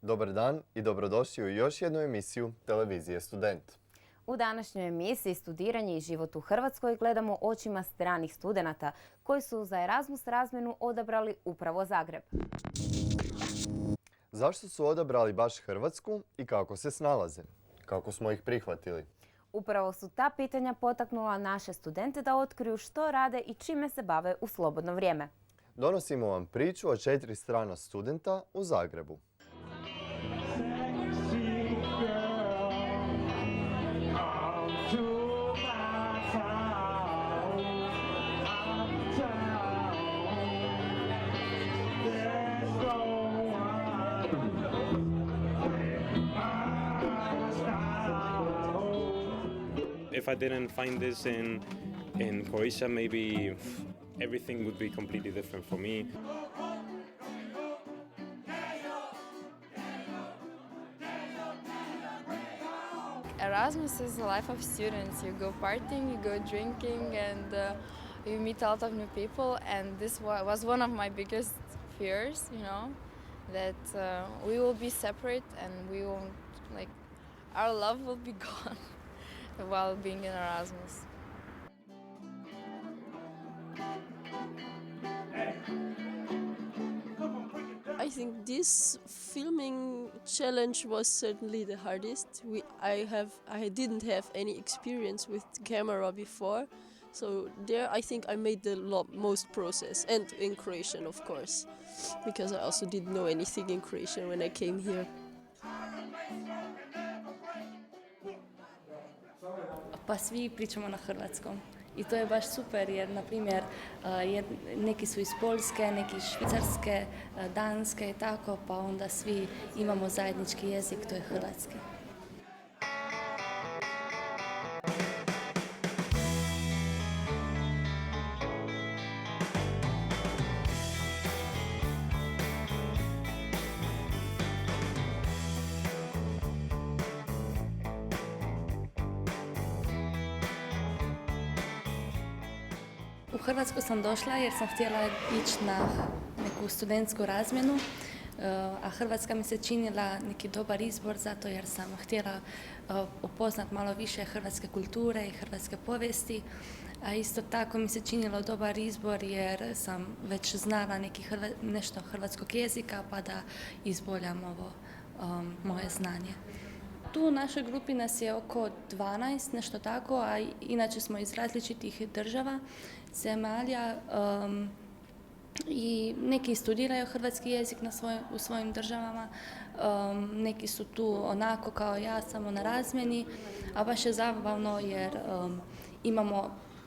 Dobar dan i dobrodošli u još jednu emisiju Televizije Student. U današnjoj emisiji Studiranje i život u Hrvatskoj gledamo očima stranih studenata koji su za Erasmus razmjenu odabrali upravo Zagreb. Zašto su odabrali baš Hrvatsku i kako se snalaze? Kako smo ih prihvatili? Upravo su ta pitanja potaknula naše studente da otkriju što rade i čime se bave u slobodno vrijeme. Donosimo vam priču o 4 strana studenta u Zagrebu. If I didn't find this in Croatia, maybe everything would be completely different for me. Erasmus is the life of students. You go partying, you go drinking, and you meet a lot of new people. And this was one of my biggest fears, that we will be separate and we won't, our love will be gone while being in Erasmus. I think this filming challenge was certainly the hardest. I didn't have any experience with camera before, so there I think I made the most process, and in Croatian of course, because I also didn't know anything in Croatian when I came here. Pa svi pričamo na hrvatskom. I to je baš super jer, na primjer, neki su iz Poljske, neki iz Švicarske, Danske i tako, pa onda svi imamo zajednički jezik, to je hrvatski. U Hrvatsku sam došla jer sam htjela ići na neku studentsku razmjenu, a Hrvatska mi se činila neki dobar izbor zato jer sam htjela upoznat malo više hrvatske kulture i hrvatske povijesti, a isto tako mi se činilo dobar izbor jer sam već znala nešto hrvatskog jezika pa da izboljam ovo moje znanje. Tu u našoj grupi nas je oko 12, nešto tako, a inače smo iz različitih država, zemalja i neki studiraju hrvatski jezik u svojim državama, neki su tu onako kao ja, samo na razmjeni, a baš je zabavno jer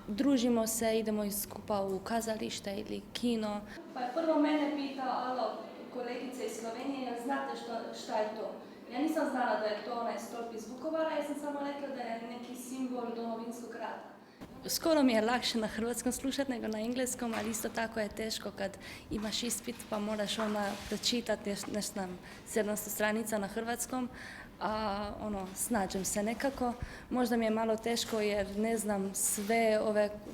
družimo se, idemo skupa u kazalište ili kino. Pa je prvo mene pitao, alo, kolegice iz Slovenije, znate šta je to? Ja nisam znala da je to onaj stolp iz Vukovara, ja sam samo rekla da je neki simbol Domovinskog rata. Skoro mi je lakše na hrvatskom slušati nego na engleskom, ali isto tako je teško kad imaš ispit pa moraš pročitati 700 stranica na hrvatskom, a snađem se nekako. Možda mi je malo teško jer ne znam sve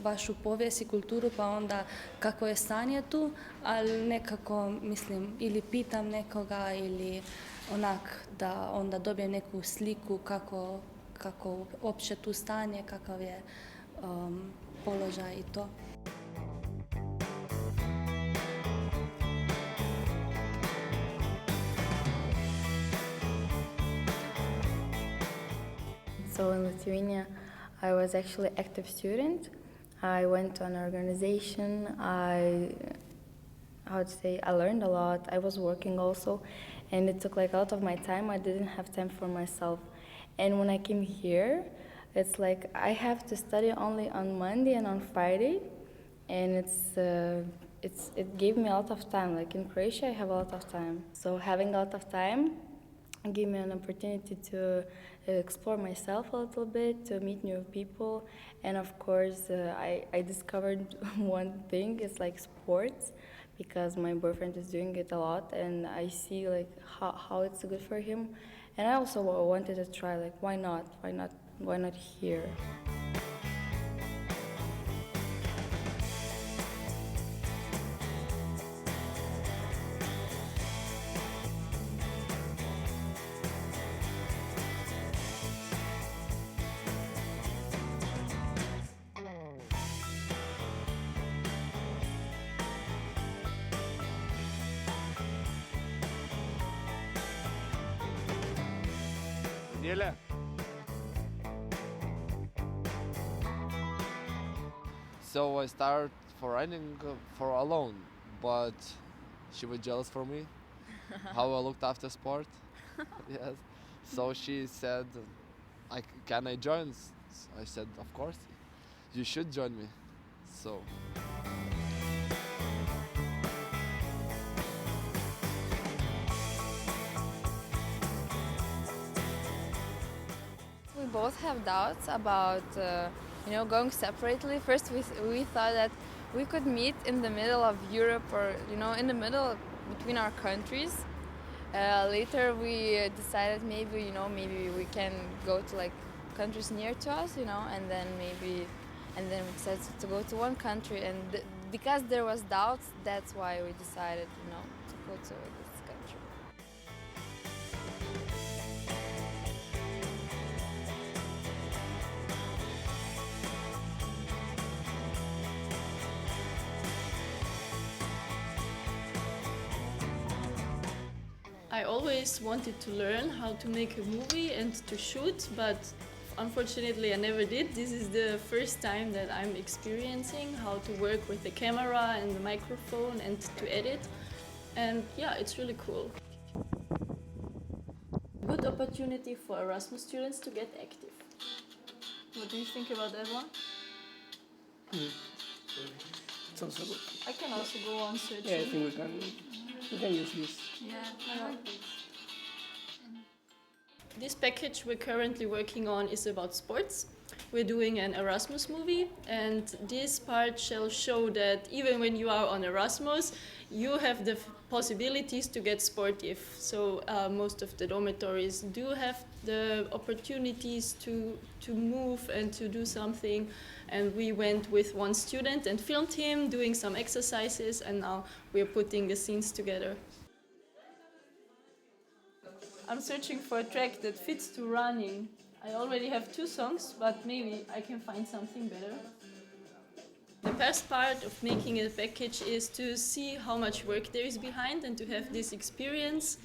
vašu povijest i kulturu pa onda kako je stanje tu, ali nekako mislim ili pitam nekoga ili da onda dobijem neku sliku kako uopće tu stanje, kakav je položaj i to. So in Lithuania, I was actually active student. I went to an organization. I learned a lot. I was working also, and it took a lot of my time. I didn't have time for myself. And when I came here, it's like I have to study only on Monday and on Friday, and it gave me a lot of time. Like in Croatia, I have a lot of time. So having a lot of time gave me an opportunity to explore myself a little bit, to meet new people, and of course, I discovered one thing. It's like sports, because my boyfriend is doing it a lot, and I see how it's good for him. And I also wanted to try, why not here? Nedjelje. So I started for running for alone, but she was jealous for me, how I looked after sport. Yes. So she said, can I join? I said, of course, you should join me. So. We both have doubts about, going separately. First, we thought that we could meet in the middle of Europe or, in the middle between our countries. Later, we decided maybe we can go to like countries near to us, and then we decided to go to one country. And because there was doubts, that's why we decided, to go to this country. I always wanted to learn how to make a movie and to shoot, but unfortunately I never did. This is the first time that I'm experiencing how to work with the camera and the microphone and to edit. And yeah, it's really cool. Good opportunity for Erasmus students to get active. What do you think about that one? It's also good. I can also go on searching. Yeah, I think we can use this. Yeah, I like this. This package we're currently working on is about sports. We're doing an Erasmus movie, and this part shall show that even when you are on Erasmus, you have the possibilities to get sportive. So most of the dormitories do have the opportunities to move and to do something. And we went with one student and filmed him doing some exercises, and now we're putting the scenes together. I'm searching for a track that fits to running. I already have 2 songs, but maybe I can find something better. The best part of making a package is to see how much work there is behind and to have this experience.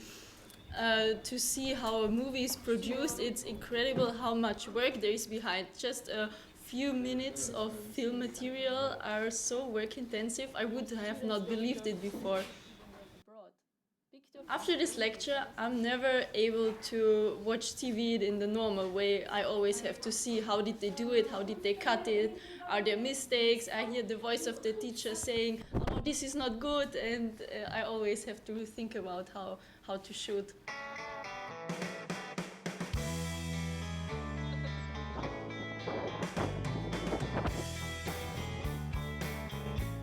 To see how a movie is produced, it's incredible how much work there is behind. Just a few minutes of film material are so work intensive. I would have not believed it before. After this lecture, I'm never able to watch TV in the normal way. I always have to see how did they do it, how did they cut it, are there mistakes. I hear the voice of the teacher saying, oh, this is not good, and I always have to think about how to shoot.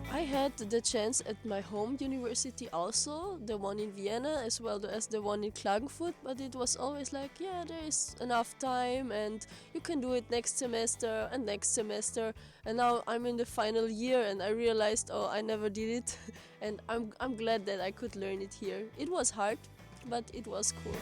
I had the chance at my home university also, the one in Vienna as well as the one in Klagenfurt, but it was always like, yeah, there is enough time and you can do it next semester and next semester. And now I'm in the final year and I realized, oh, I never did it. And I'm glad that I could learn it here. It was hard, but it was cool.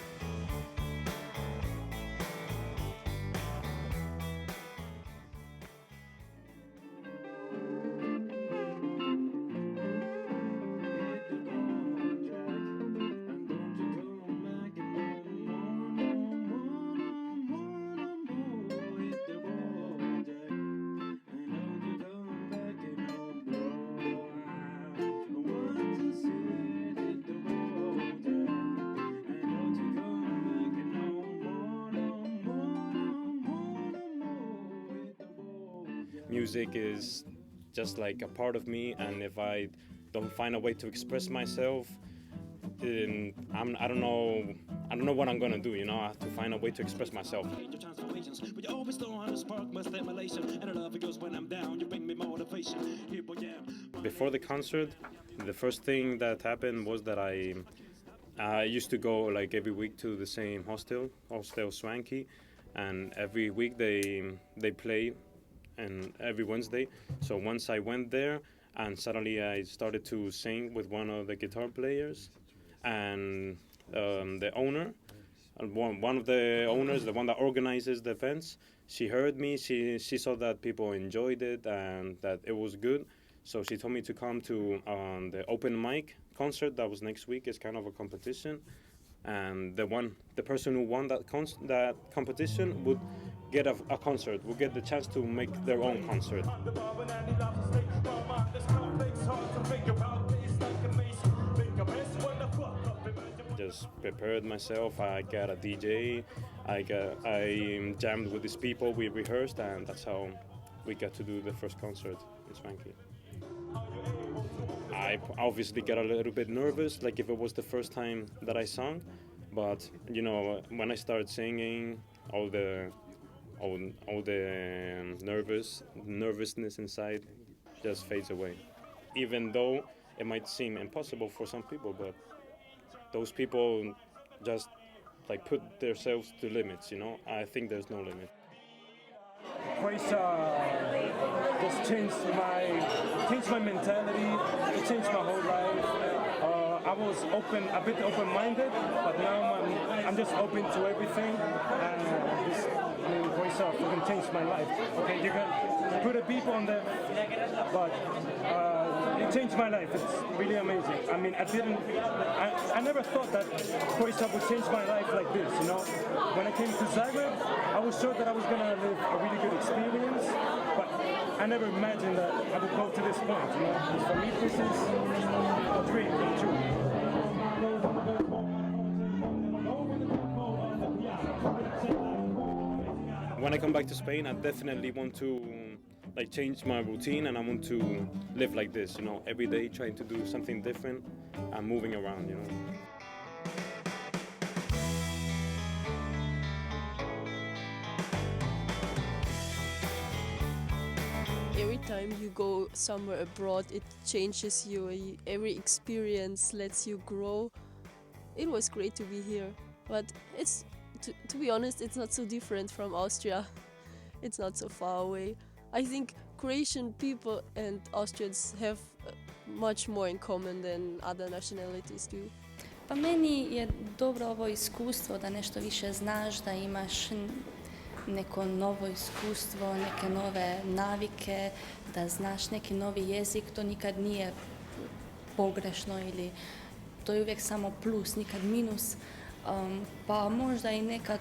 Music is just like a part of me, and if I don't find a way to express myself, I don't know what I'm gonna do. I have to find a way to express myself. Before the concert, the first thing that happened was that I used to go like every week to the same hostel Swanky, and every week they play, and every Wednesday. So once I went there, and suddenly I started to sing with one of the guitar players, and the owner, one of the owners, the one that organizes the events, she heard me. She saw that people enjoyed it and that it was good. So she told me to come to the open mic concert that was next week. It's kind of a competition. and the person who won that competition would get a concert, would get the chance to make their own concert. Just prepared myself. I got a DJ. I jammed with these people. We rehearsed, and that's how we got to do the first concert in Swanky. I obviously got a little bit nervous, like if it was the first time that I sung, but you know, when I started singing, all the nervousness inside just fades away. Even though it might seem impossible for some people, but those people just like put themselves to limits, you know. I think there's no limit. Croatia just changed my mentality. It changed my whole life. I was a bit open-minded, but now I'm just open to everything. And Croatia fucking changed my life. Okay, you can put a beep on there, but it changed my life. It's really amazing. I mean, I never thought that Croatia would change my life like this, you know. When I came to Zagreb, I was sure that I was gonna live a really good experience, but I never imagined that I would go to this point, you know. And for me, this is a dream come true. When I come back to Spain, I definitely want to like change my routine, and I want to live like this, you know, every day trying to do something different and moving around, you know. Every time you go somewhere abroad, it changes you. Every experience lets you grow. It was great to be here, but to be honest, it's not so different from Austria. It's not so far away. I think Croatian people and Austrians have much more in common than other nationalities do. Pa meni je dobro ovo iskustvo da nešto više znaš, da imaš neko novo iskustvo, neke nove navike, da znaš neki novi jezik, to nikad nije pogrešno ili to je uvijek samo plus, nikad minus. Pa možda i nekad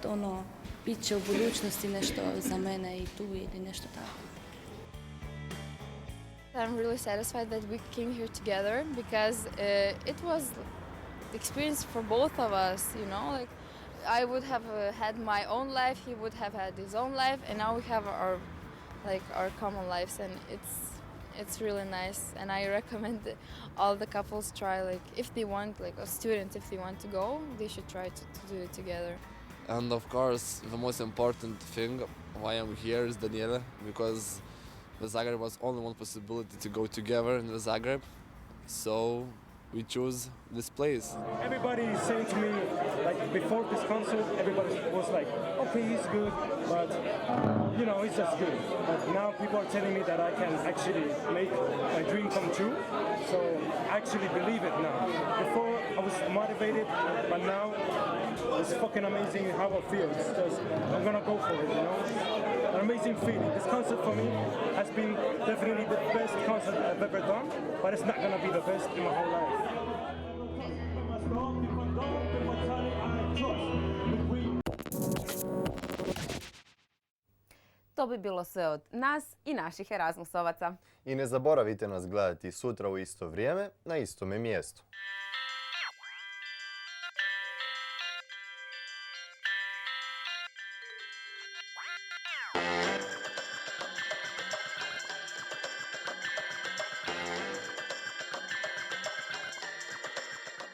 bit će u budućnosti nešto za mene i tu ili nešto tako. I'm really satisfied that we came here together because it was experience for both of us, you know, like I would have had my own life, he would have had his own life, and now we have our common lives, and it's really nice, and I recommend all the couples try, like if they want, like a student, if they want to go, they should try to do it together. And of course, the most important thing why I'm here is Daniela, because the Zagreb was only one possibility to go together in the Zagreb, so we choose this place. Everybody is saying to me, like before this concert, everybody was like, okay, he's good, but you know, he's just good. But now people are telling me that I can actually make my dream come true, so I actually believe it now. Before I was motivated, but now it's fucking amazing how I feel. It's just, I'm gonna go for it, you know? An amazing feeling. This concert for me has been definitely the best concert I've ever done, but it's not gonna be the best in my whole life. To bi bilo sve od nas i naših Erasmusovaca. I ne zaboravite nas gledati sutra u isto vrijeme na istome mjestu.